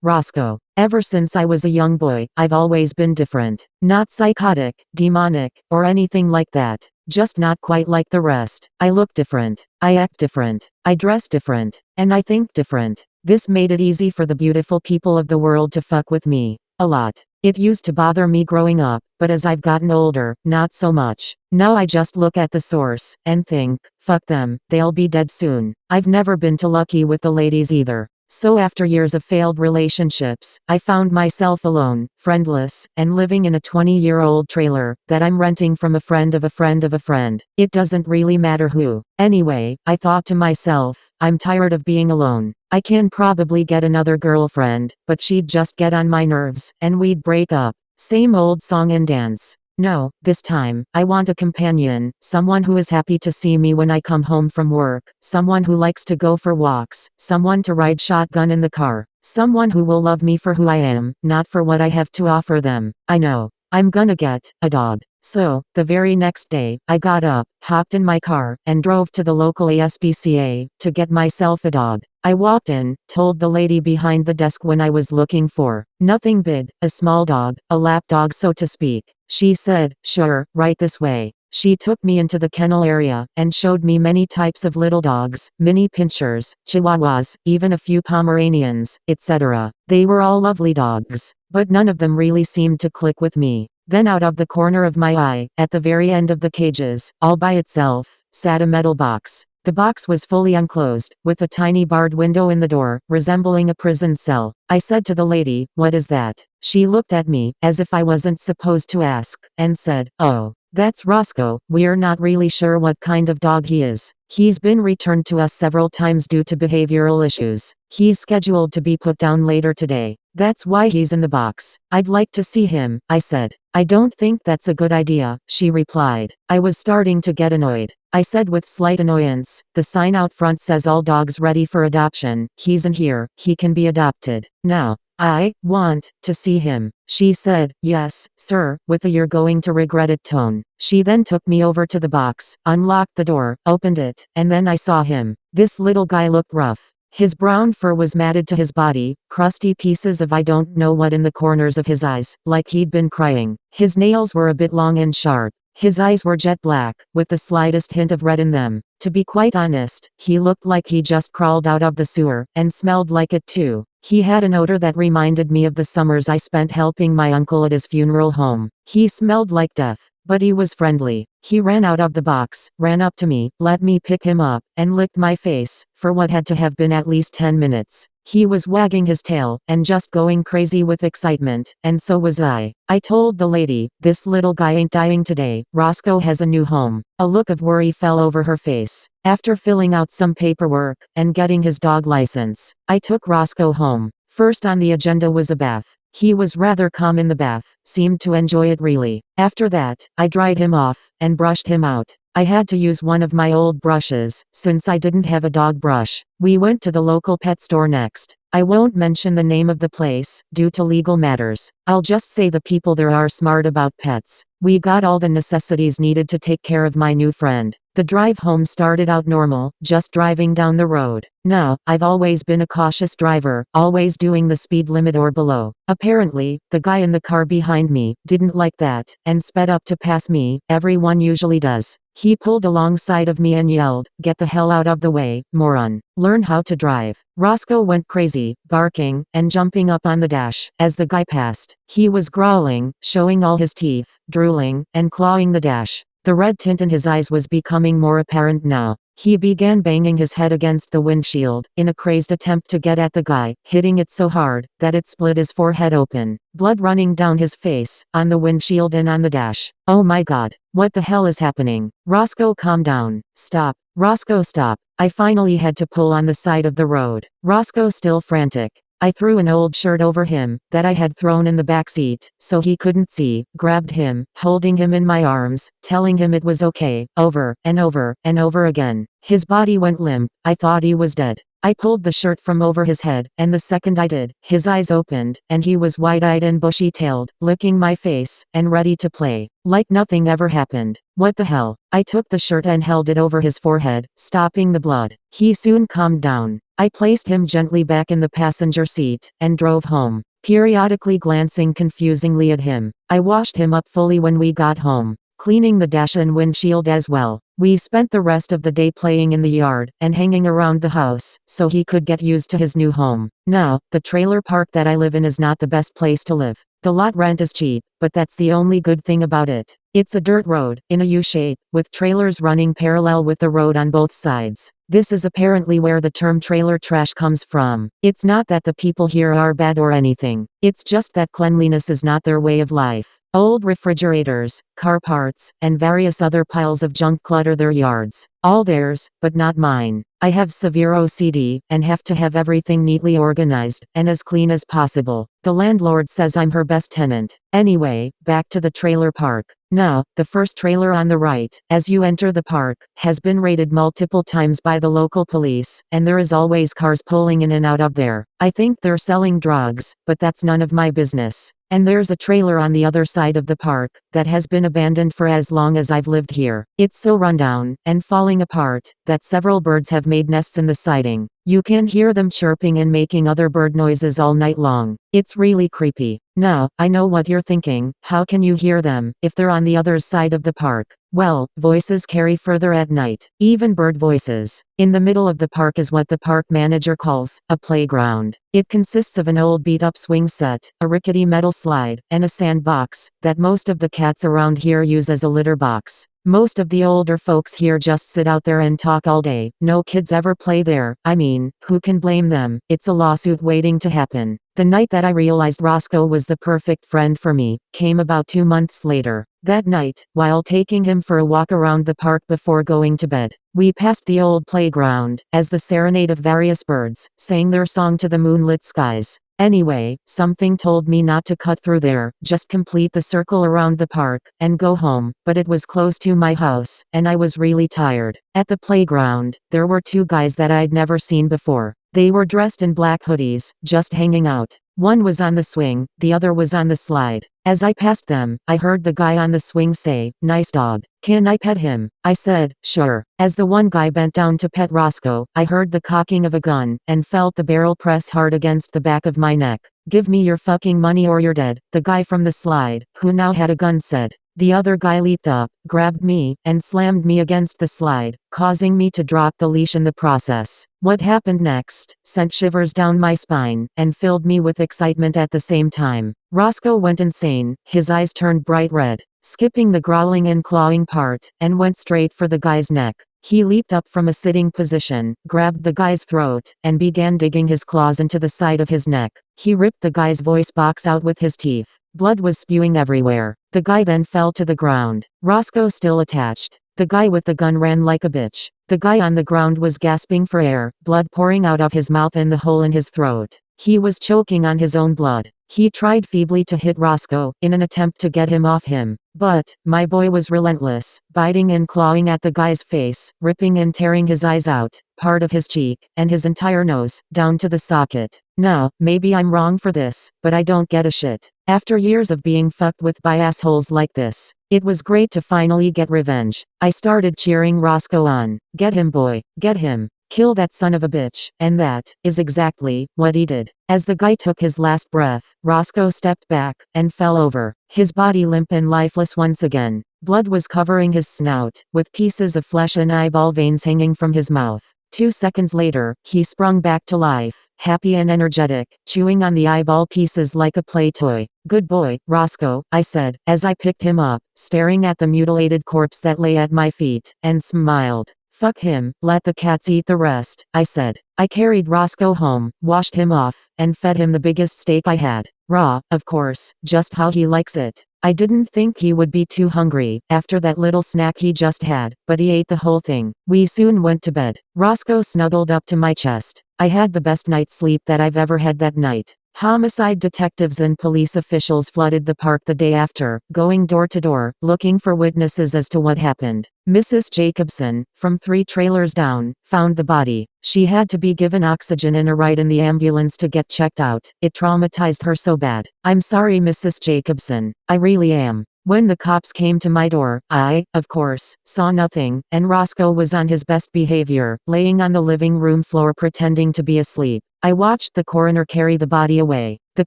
Roscoe. Ever since I was a young boy, I've always been different. Not psychotic, demonic, or anything like that. Just not quite like the rest. I look different. I act different. I dress different. And I think different. This made it easy for the beautiful people of the world to fuck with me. A lot. It used to bother me growing up, but as I've gotten older, not so much. Now I just look at the source, and think, fuck them, they'll be dead soon. I've never been too lucky with the ladies either. So after years of failed relationships, I found myself alone, friendless, and living in a 20-year-old trailer that I'm renting from a friend of a friend of a friend. It doesn't really matter who. Anyway, I thought to myself, I'm tired of being alone. I can probably get another girlfriend, but she'd just get on my nerves, and we'd break up. Same old song and dance. No, this time, I want a companion, someone who is happy to see me when I come home from work, someone who likes to go for walks, someone to ride shotgun in the car, someone who will love me for who I am, not for what I have to offer them. I know. I'm gonna get a dog. So, the very next day, I got up, hopped in my car, and drove to the local ASPCA to get myself a dog. I walked in, told the lady behind the desk when I was looking for nothing big, a small dog, a lap dog so to speak. She said, sure, right this way. She took me into the kennel area, and showed me many types of little dogs, mini pinschers, chihuahuas, even a few Pomeranians, etc. They were all lovely dogs, but none of them really seemed to click with me. Then out of the corner of my eye, at the very end of the cages, all by itself, sat a metal box. The box was fully enclosed, with a tiny barred window in the door, resembling a prison cell. I said to the lady, what is that? She looked at me, as if I wasn't supposed to ask, and said, oh, that's Roscoe. We're not really sure what kind of dog he is. He's been returned to us several times due to behavioral issues. He's scheduled to be put down later today. That's why he's in the box. I'd like to see him, I said. I don't think that's a good idea, she replied. I was starting to get annoyed. I said with slight annoyance, the sign out front says all dogs ready for adoption. He's in here, he can be adopted. Now, I want to see him. She said, yes, sir, with a you're going to regret it tone. She then took me over to the box, unlocked the door, opened it, and then I saw him. This little guy looked rough. His brown fur was matted to his body, crusty pieces of I don't know what in the corners of his eyes, like he'd been crying. His nails were a bit long and sharp. His eyes were jet black, with the slightest hint of red in them. To be quite honest, he looked like he just crawled out of the sewer, and smelled like it too. He had an odor that reminded me of the summers I spent helping my uncle at his funeral home. He smelled like death, but he was friendly. He ran out of the box, ran up to me, let me pick him up, and licked my face, for what had to have been at least 10 minutes. He was wagging his tail, and just going crazy with excitement, and so was I. I told the lady, this little guy ain't dying today, Roscoe has a new home. A look of worry fell over her face. After filling out some paperwork, and getting his dog license, I took Roscoe home. First on the agenda was a bath. He was rather calm in the bath, seemed to enjoy it really. After that, I dried him off, and brushed him out. I had to use one of my old brushes, since I didn't have a dog brush. We went to the local pet store next. I won't mention the name of the place, due to legal matters. I'll just say the people there are smart about pets. We got all the necessities needed to take care of my new friend. The drive home started out normal, just driving down the road. Now, I've always been a cautious driver, always doing the speed limit or below. Apparently, the guy in the car behind me didn't like that, and sped up to pass me. Everyone usually does. He pulled alongside of me and yelled, get the hell out of the way, moron. Learn how to drive. Roscoe went crazy, barking, and jumping up on the dash, as the guy passed. He was growling, showing all his teeth, drooling, and clawing the dash. The red tint in his eyes was becoming more apparent now. He began banging his head against the windshield, in a crazed attempt to get at the guy, hitting it so hard, that it split his forehead open. Blood running down his face, on the windshield and on the dash. Oh my god. What the hell is happening? Roscoe, calm down. Stop. Roscoe, stop. I finally had to pull on the side of the road. Roscoe still frantic. I threw an old shirt over him, that I had thrown in the back seat, so he couldn't see, grabbed him, holding him in my arms, telling him it was okay, over, and over, and over again. His body went limp. I thought he was dead. I pulled the shirt from over his head, and the second I did, his eyes opened, and he was wide-eyed and bushy-tailed, licking my face, and ready to play. Like nothing ever happened. What the hell? I took the shirt and held it over his forehead, stopping the blood. He soon calmed down. I placed him gently back in the passenger seat, and drove home, periodically glancing confusingly at him. I washed him up fully when we got home, cleaning the dash and windshield as well. We spent the rest of the day playing in the yard, and hanging around the house, so he could get used to his new home. Now, the trailer park that I live in is not the best place to live. The lot rent is cheap, but that's the only good thing about it. It's a dirt road, in a U-shape, with trailers running parallel with the road on both sides. This is apparently where the term trailer trash comes from. It's not that the people here are bad or anything. It's just that cleanliness is not their way of life. Old refrigerators, car parts, and various other piles of junk clutter their yards. All theirs, but not mine. I have severe OCD, and have to have everything neatly organized, and as clean as possible. The landlord says I'm her best tenant. Anyway, back to the trailer park. Now, the first trailer on the right, as you enter the park, has been raided multiple times by the local police, and there is always cars pulling in and out of there. I think they're selling drugs, but that's none of my business. And there's a trailer on the other side of the park, that has been abandoned for as long as I've lived here. It's so rundown, and falling apart, that several birds have made nests in the siding. You can hear them chirping and making other bird noises all night long. It's really creepy. Now, I know what you're thinking, how can you hear them, if they're on the other side of the park? Well, voices carry further at night, even bird voices. In the middle of the park is what the park manager calls a playground. It consists of an old beat-up swing set, a rickety metal slide, and a sandbox, that most of the cats around here use as a litter box. Most of the older folks here just sit out there and talk all day. No kids ever play there. I mean, who can blame them? It's a lawsuit waiting to happen. The night that I realized Roscoe was the perfect friend for me, came about 2 months later. That night, while taking him for a walk around the park before going to bed, we passed the old playground, as the serenade of various birds sang their song to the moonlit skies. Anyway, something told me not to cut through there, just complete the circle around the park, and go home, but it was close to my house, and I was really tired. At the playground, there were 2 guys that I'd never seen before. They were dressed in black hoodies, just hanging out. One was on the swing, the other was on the slide. As I passed them, I heard the guy on the swing say, "Nice dog. Can I pet him?" I said, "Sure." As the one guy bent down to pet Roscoe, I heard the cocking of a gun, and felt the barrel press hard against the back of my neck. "Give me your fucking money or you're dead," the guy from the slide, who now had a gun, said. The other guy leaped up, grabbed me, and slammed me against the slide, causing me to drop the leash in the process. What happened next sent shivers down my spine, and filled me with excitement at the same time. Roscoe went insane, his eyes turned bright red, skipping the growling and clawing part, and went straight for the guy's neck. He leaped up from a sitting position, grabbed the guy's throat, and began digging his claws into the side of his neck. He ripped the guy's voice box out with his teeth. Blood was spewing everywhere. The guy then fell to the ground. Roscoe still attached. The guy with the gun ran like a bitch. The guy on the ground was gasping for air, blood pouring out of his mouth and the hole in his throat. He was choking on his own blood. He tried feebly to hit Roscoe, in an attempt to get him off him. But, my boy was relentless, biting and clawing at the guy's face, ripping and tearing his eyes out, part of his cheek, and his entire nose, down to the socket. Now, maybe I'm wrong for this, but I don't get a shit. After years of being fucked with by assholes like this, it was great to finally get revenge. I started cheering Roscoe on. "Get him, boy, get him. Kill that son of a bitch," and that is exactly what he did. As the guy took his last breath, Roscoe stepped back, and fell over, his body limp and lifeless once again. Blood was covering his snout, with pieces of flesh and eyeball veins hanging from his mouth. 2 seconds later, he sprung back to life, happy and energetic, chewing on the eyeball pieces like a play toy. "Good boy, Roscoe," I said, as I picked him up, staring at the mutilated corpse that lay at my feet, and smiled. "Fuck him, let the cats eat the rest," I said. I carried Roscoe home, washed him off, and fed him the biggest steak I had. Raw, of course, just how he likes it. I didn't think he would be too hungry, after that little snack he just had, but he ate the whole thing. We soon went to bed. Roscoe snuggled up to my chest. I had the best night's sleep that I've ever had that night. Homicide detectives and police officials flooded the park the day after, going door to door, looking for witnesses as to what happened. Mrs. Jacobson, from 3 trailers down, found the body. She had to be given oxygen and a ride in the ambulance to get checked out. It traumatized her so bad. I'm sorry, Mrs. Jacobson. I really am. When the cops came to my door, I, of course, saw nothing, and Roscoe was on his best behavior, laying on the living room floor pretending to be asleep. I watched the coroner carry the body away. The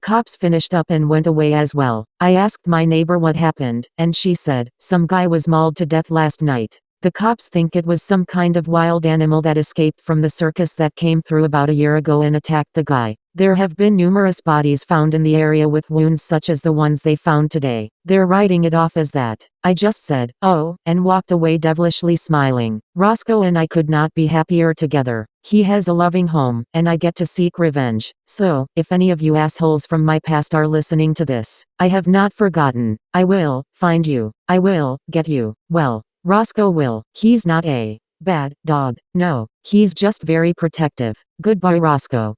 cops finished up and went away as well. I asked my neighbor what happened, and she said, "Some guy was mauled to death last night. The cops think it was some kind of wild animal that escaped from the circus that came through about a year ago and attacked the guy. There have been numerous bodies found in the area with wounds such as the ones they found today. They're writing it off as that." I just said, "Oh," and walked away devilishly smiling. Roscoe and I could not be happier together. He has a loving home, and I get to seek revenge. So, if any of you assholes from my past are listening to this, I have not forgotten. I will find you. I will get you. Well, Roscoe will. He's not a bad dog. No, he's just very protective. Goodbye, Roscoe.